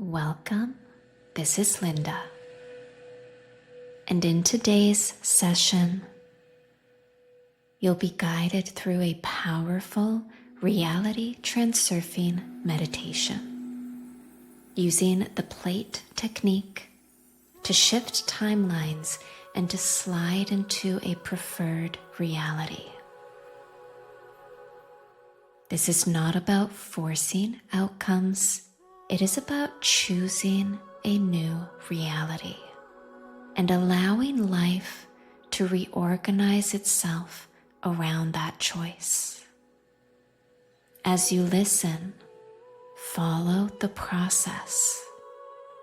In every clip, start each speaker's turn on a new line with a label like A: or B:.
A: Welcome, this is Linda, and in today's session, you'll be guided through a powerful reality transurfing meditation using the Plait technique to shift timelines and to slide into a preferred reality. This is not about forcing outcomes. It is about choosing a new reality and allowing life to reorganize itself around that choice. As you listen, follow the process.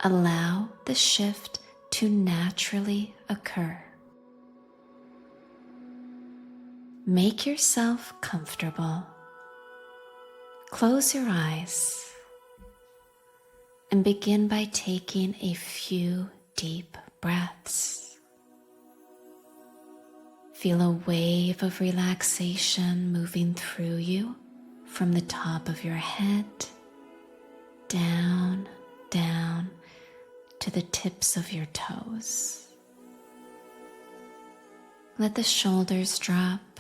A: Allow the shift to naturally occur. Make yourself comfortable. Close your eyes and begin by taking a few deep breaths. Feel a wave of relaxation moving through you from the top of your head, down to the tips of your toes. Let the shoulders drop,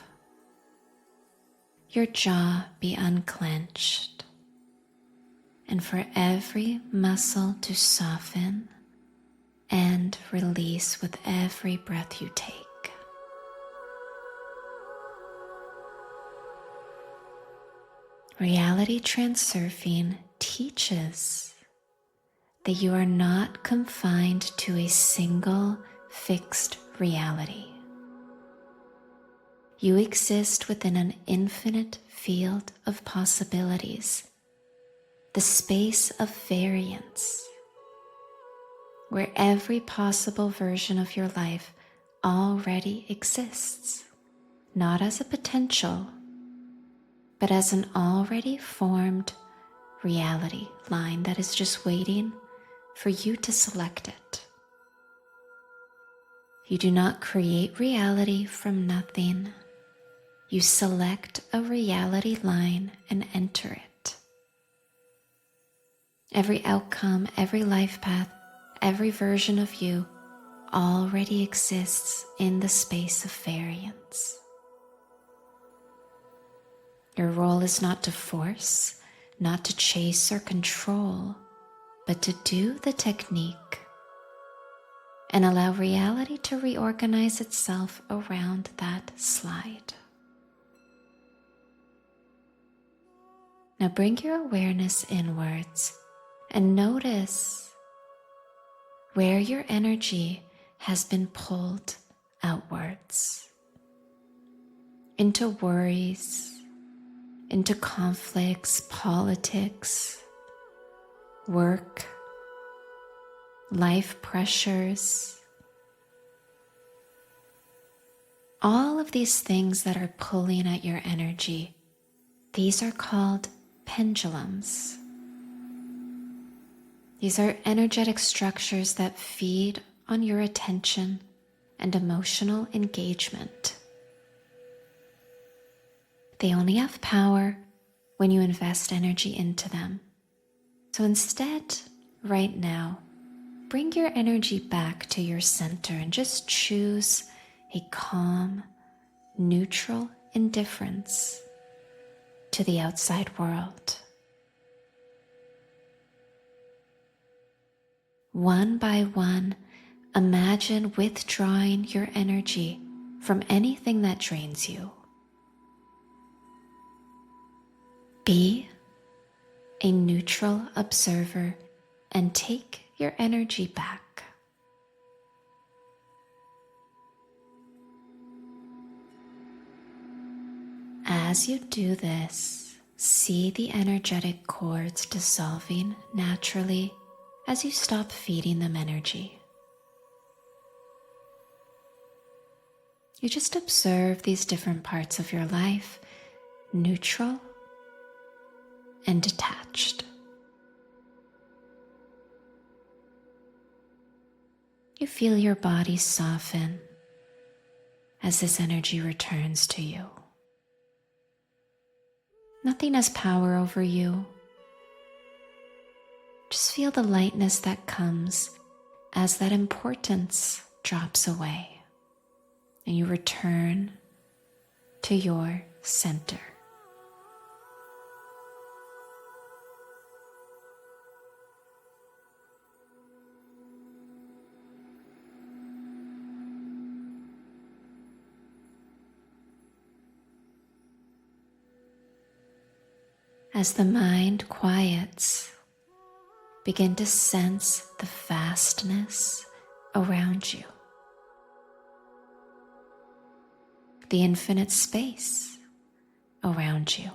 A: your jaw be unclenched, and for every muscle to soften and release with every breath you take. Reality Transurfing teaches that you are not confined to a single fixed reality. You exist within an infinite field of possibilities, the space of variance, where every possible version of your life already exists, not as a potential, but as an already formed reality line that is just waiting for you to select it. You do not create reality from nothing. You select a reality line and enter it. Every outcome, every life path, every version of you already exists in the space of variance. Your role is not to force, not to chase or control, but to do the technique and allow reality to reorganize itself around that slide. Now bring your awareness inwards and notice where your energy has been pulled outwards, into worries, into conflicts, politics, work, life pressures. All of these things that are pulling at your energy, these are called pendulums. These are energetic structures that feed on your attention and emotional engagement. They only have power when you invest energy into them. So instead, right now, bring your energy back to your center and just choose a calm, neutral indifference to the outside world. One by one, imagine withdrawing your energy from anything that drains you. Be a neutral observer and take your energy back. As you do this, see the energetic cords dissolving naturally as you stop feeding them energy. You just observe these different parts of your life, neutral and detached. You feel your body soften as this energy returns to you. Nothing has power over you. Just feel the lightness that comes as that importance drops away and you return to your center. As the mind quiets, begin to sense the vastness around you, the infinite space around you.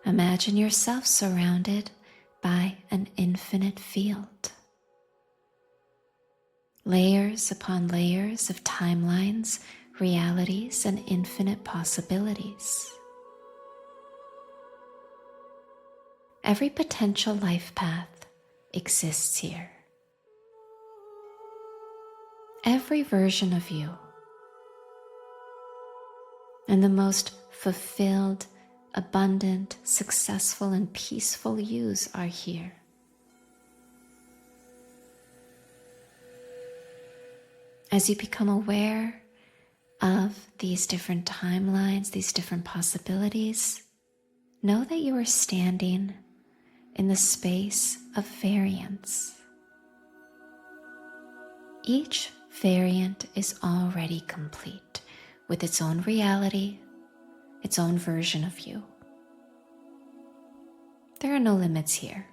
A: Imagine yourself surrounded by an infinite field. Layers upon layers of timelines, realities, and infinite possibilities. Every potential life path exists here. Every version of you and the most fulfilled, abundant, successful, and peaceful yous are here. As you become aware of these different timelines, these different possibilities, know that you are standing in the space of variants. Each variant is already complete with its own reality, its own version of you. There are no limits here.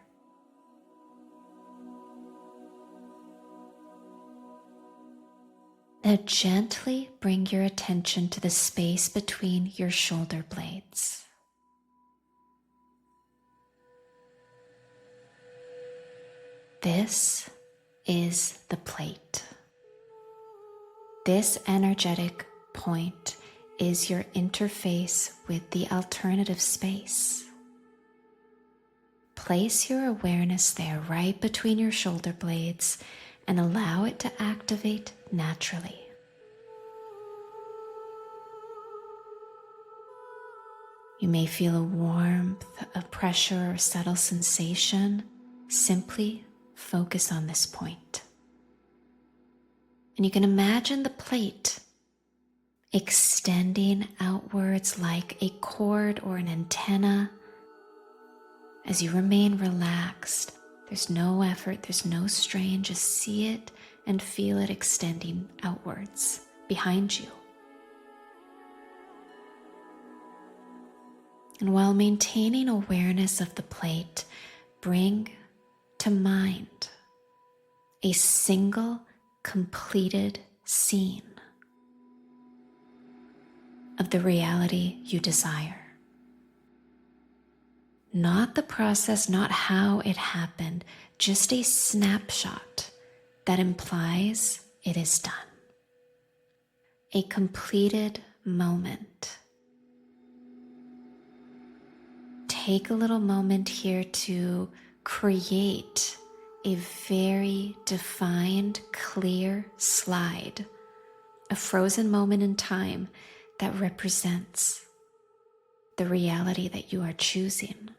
A: Now gently bring your attention to the space between your shoulder blades. This is the plate. This energetic point is your interface with the alternative space. Place your awareness there right between your shoulder blades and allow it to activate naturally. You may feel a warmth, a pressure, or subtle sensation. Simply focus on this point. And you can imagine the plate extending outwards like a cord or an antenna. As you remain relaxed, there's no effort, there's no strain, just see it and feel it extending outwards behind you. And while maintaining awareness of the plate, bring to mind a single completed scene of the reality you desire. Not the process, not how it happened, just a snapshot that implies it is done. A completed moment. Take a little moment here to create a very defined, clear slide, a frozen moment in time that represents the reality that you are choosing.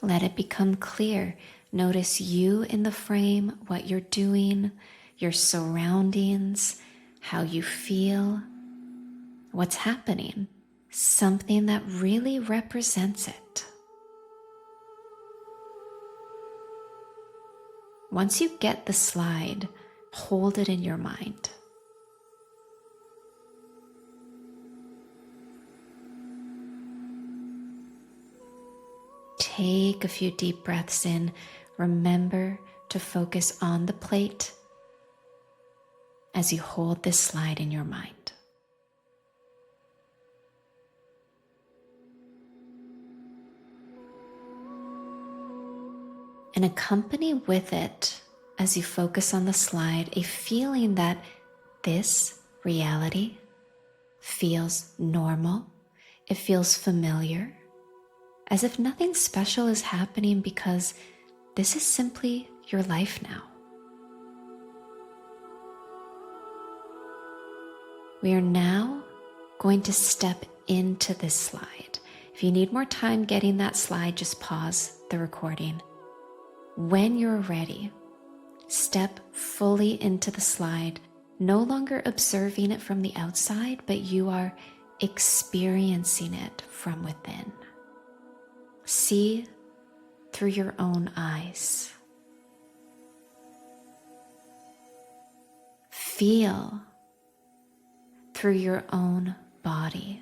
A: Let it become clear. Notice you in the frame, what you're doing, your surroundings, how you feel, what's happening, something that really represents it. Once you get the slide, hold it in your mind. Take a few deep breaths in. Remember to focus on the plate as you hold this slide in your mind. And accompany with it, as you focus on the slide, a feeling that this reality feels normal, it feels familiar, as if nothing special is happening, because this is simply your life now. We are now going to step into this slide. If you need more time getting that slide, just pause the recording. When you're ready, step fully into the slide, no longer observing it from the outside, but you are experiencing it from within. See through your own eyes. Feel through your own body.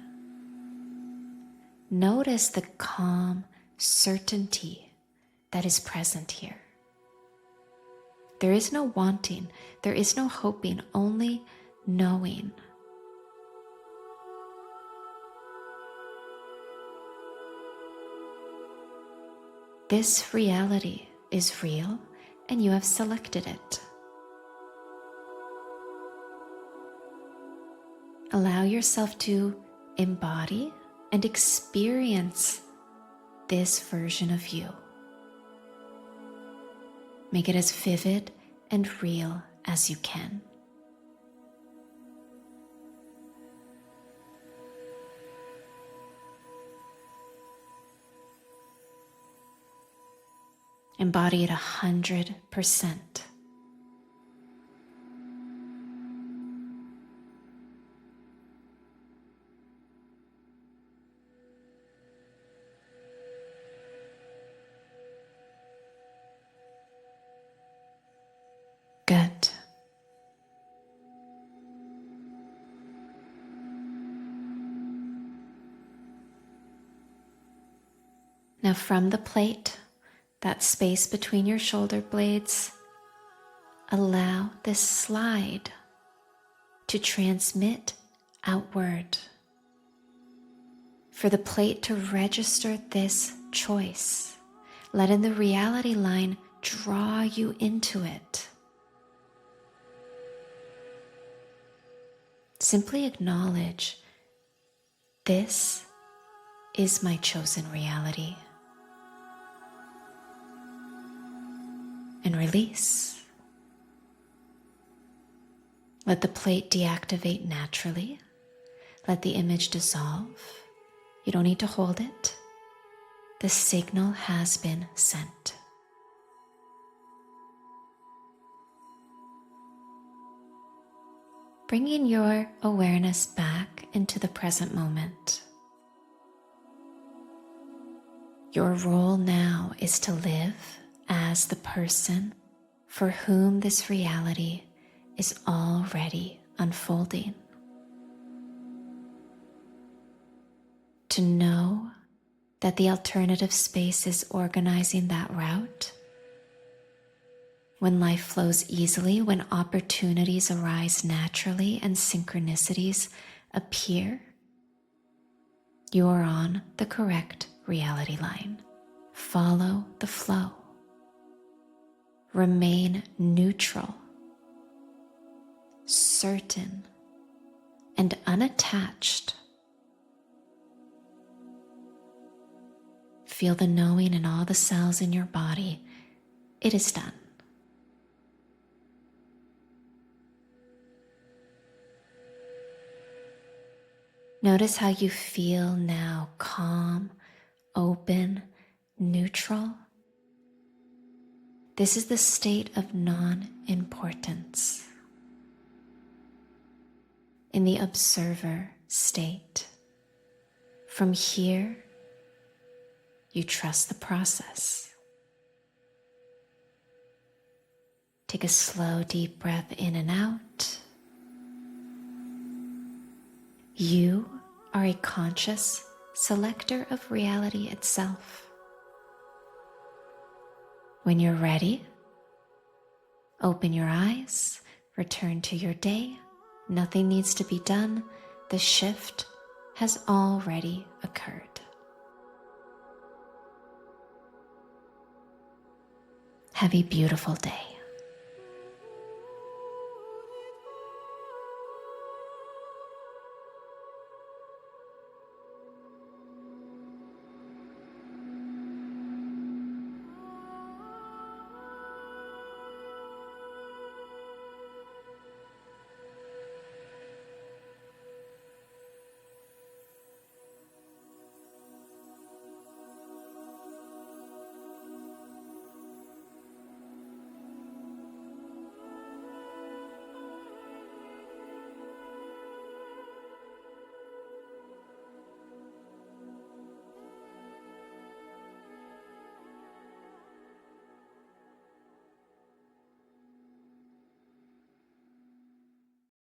A: Notice the calm certainty that is present here. There is no wanting, there is no hoping, only knowing. This reality is real, and you have selected it. Allow yourself to embody and experience this version of you. Make it as vivid and real as you can. Embody it 100%. Good. Now from the plate, that space between your shoulder blades, allow this slide to transmit outward. For the plate to register this choice, letting the reality line draw you into it. Simply acknowledge, this is my chosen reality. And release. Let the plate deactivate naturally. Let the image dissolve. You don't need to hold it. The signal has been sent. Bringing your awareness back into the present moment. Your role now is to live as the person for whom this reality is already unfolding. To know that the alternative space is organizing that route. When life flows easily, when opportunities arise naturally and synchronicities appear, you are on the correct reality line. Follow the flow. Remain neutral, certain, and unattached. Feel the knowing in all the cells in your body. It is done. Notice how you feel now, calm, open, neutral. This is the state of non-importance. In the observer state. From here, you trust the process. Take a slow, deep breath in and out. You are a conscious selector of reality itself. When you're ready, open your eyes, return to your day. Nothing needs to be done. The shift has already occurred. Have a beautiful day.